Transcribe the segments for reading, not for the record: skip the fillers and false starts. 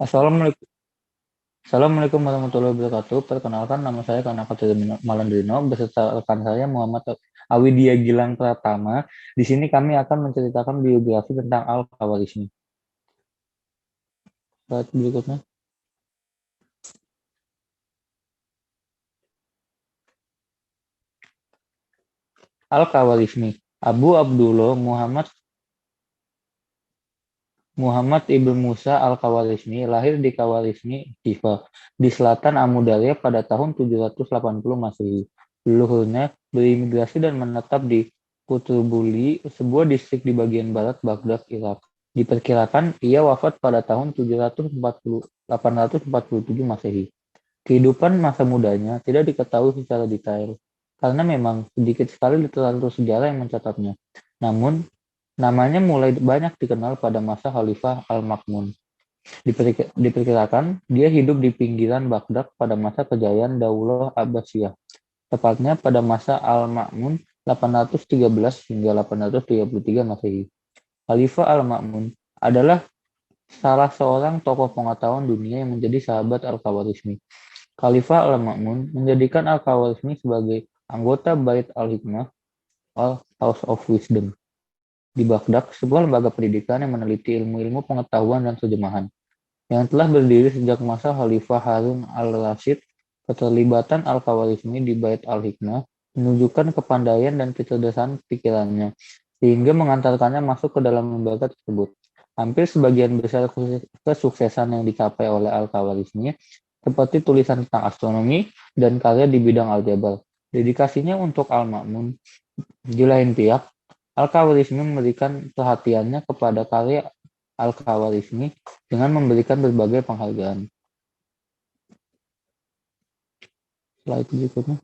Assalamualaikum. Assalamualaikum warahmatullahi wabarakatuh. Perkenalkan, nama saya Kanaka Malandrino beserta rekan saya Muhammad Awidia Gilang Pratama. Di sini kami akan menceritakan biografi tentang Al-Khawarizmi. Slide berikutnya. Al-Khawarizmi, Abu Abdullah Muhammad Ibn Musa Al-Khawarizmi lahir di Khawarizmi, Hifar, di selatan Amudarya pada tahun 780 Masehi. Leluhurnya berimigrasi dan menetap di Kutubuli, sebuah distrik di bagian barat Baghdad, Irak. Diperkirakan ia wafat pada tahun 847 Masehi. Kehidupan masa mudanya tidak diketahui secara detail, karena memang sedikit sekali literatur sejarah yang mencatatnya. Namun, namanya mulai banyak dikenal pada masa Khalifah Al-Ma'mun. Diperkirakan dia hidup di pinggiran Baghdad pada masa kejayaan Daulah Abbasiyah, tepatnya pada masa Al-Ma'mun 813 hingga 833 Masehi. Khalifah Al-Ma'mun adalah salah seorang tokoh pengetahuan dunia yang menjadi sahabat Al-Khawarizmi. Khalifah Al-Ma'mun menjadikan Al-Khawarizmi sebagai anggota Bait Al-Hikmah, House of Wisdom, di Baghdad, sebuah lembaga pendidikan yang meneliti ilmu-ilmu pengetahuan dan terjemahan, yang telah berdiri sejak masa Khalifah Harun al-Rashid. Keterlibatan Al-Khawarizmi di Bait Al-Hikmah menunjukkan kepandaian dan kecerdasan pikirannya, sehingga mengantarkannya masuk ke dalam lembaga tersebut. Hampir sebagian besar kesuksesan yang dicapai oleh Al-Khawarizmi, seperti tulisan tentang astronomi dan karya di bidang aljabar, dedikasinya untuk Al-Ma'mun. Di lain pihak, Al-Khawarizmi memberikan perhatiannya kepada karya Al-Khawarizmi dengan memberikan berbagai penghargaan. Slide berikutnya.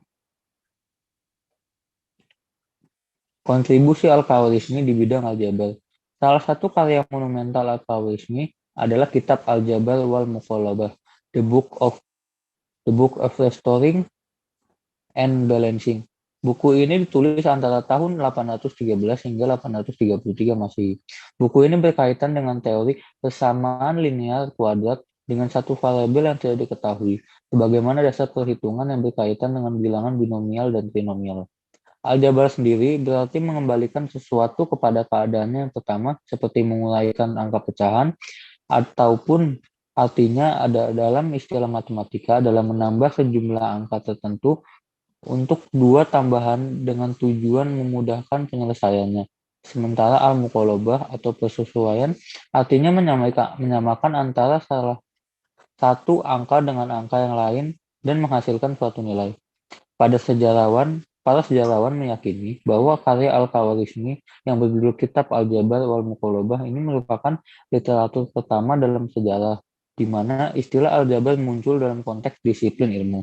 Kontribusi Al-Khawarizmi di bidang aljabar. Salah satu karya monumental Al-Khawarizmi adalah kitab Al-Jabar wal Muqallabah, The Book of Restoring and Balancing. Buku ini ditulis antara tahun 813 hingga 833 Masehi. Buku ini berkaitan dengan teori persamaan linear kuadrat dengan satu variabel yang tidak diketahui, sebagaimana dasar perhitungan yang berkaitan dengan bilangan binomial dan trinomial. Aljabar sendiri berarti mengembalikan sesuatu kepada keadaannya yang pertama, seperti menguraikan angka pecahan, ataupun artinya ada dalam istilah matematika dalam menambah sejumlah angka tertentu untuk dua tambahan dengan tujuan memudahkan penyelesaiannya. Sementara al-muqalabah atau persesuaian artinya menyamakan antara salah satu angka dengan angka yang lain dan menghasilkan suatu nilai. Para sejarawan meyakini bahwa karya Al-Khawarizmi yang berjudul Kitab Al-Jabar wal Muqallabah ini merupakan literatur pertama dalam sejarah di mana istilah Al-Jabar muncul dalam konteks disiplin ilmu.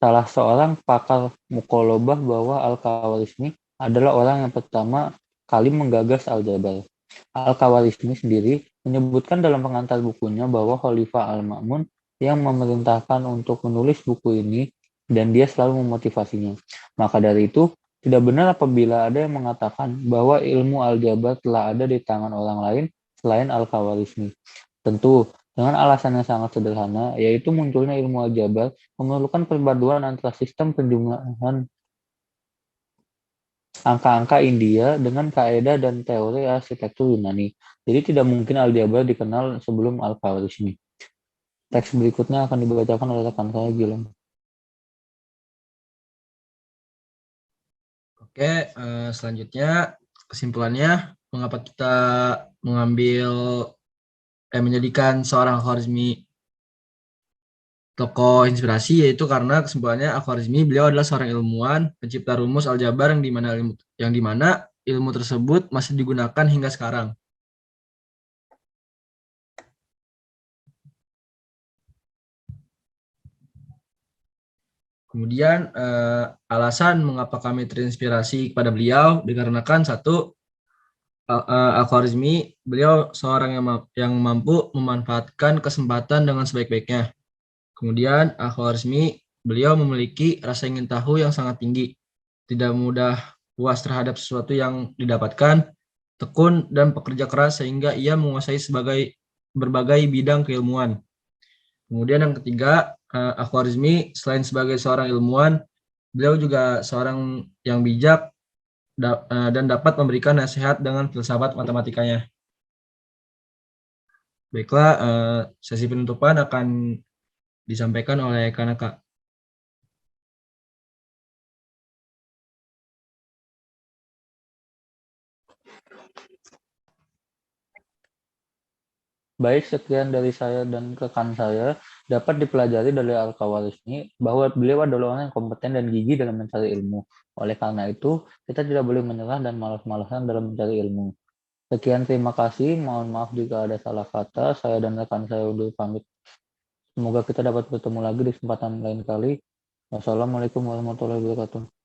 Salah seorang pakar muqallabah bahwa Al-Khawarizmi adalah orang yang pertama kali menggagas aljabar. Al-Khawarizmi sendiri menyebutkan dalam pengantar bukunya bahwa Khalifah Al-Ma'mun yang memerintahkan untuk menulis buku ini dan dia selalu memotivasinya. Maka dari itu, tidak benar apabila ada yang mengatakan bahwa ilmu aljabar telah ada di tangan orang lain selain Al-Khawarizmi. Tentu, dengan alasan yang sangat sederhana, yaitu munculnya ilmu aljabar memerlukan perpaduan antara sistem penjumlahan angka-angka India dengan kaidah dan teori arsitektur Yunani. Jadi tidak mungkin aljabar dikenal sebelum Al-Khawarizmi. Teks berikutnya akan dibacakan oleh rekan saya, Gilang. Oke, selanjutnya kesimpulannya, mengapa kita menjadikan seorang Al-Khawarizmi tokoh inspirasi, yaitu karena kesimpulannya Al-Khawarizmi beliau adalah seorang ilmuwan, pencipta rumus aljabar yang dimana ilmu tersebut masih digunakan hingga sekarang. Kemudian alasan mengapa kami terinspirasi kepada beliau dikarenakan satu, Al-Khawarizmi beliau seorang yang mampu memanfaatkan kesempatan dengan sebaik-baiknya. Kemudian Al-Khawarizmi beliau memiliki rasa ingin tahu yang sangat tinggi, tidak mudah puas terhadap sesuatu yang didapatkan, tekun, dan pekerja keras sehingga ia menguasai berbagai bidang keilmuan. Kemudian yang ketiga, Al-Khwarizmi selain sebagai seorang ilmuwan, beliau juga seorang yang bijak dan dapat memberikan nasihat dengan filsafat matematikanya. Baiklah, sesi penutupan akan disampaikan oleh Kanaka. Baik, sekian dari saya dan rekan saya. Dapat dipelajari dari Al-Khwarizmi bahwa beliau adalah orang yang kompeten dan gigih dalam mencari ilmu. Oleh karena itu, kita tidak boleh menyerah dan malas-malasan dalam mencari ilmu. Sekian, terima kasih. Mohon maaf jika ada salah kata. Saya dan rekan saya undur pamit. Semoga kita dapat bertemu lagi di kesempatan lain kali. Wassalamualaikum warahmatullahi wabarakatuh.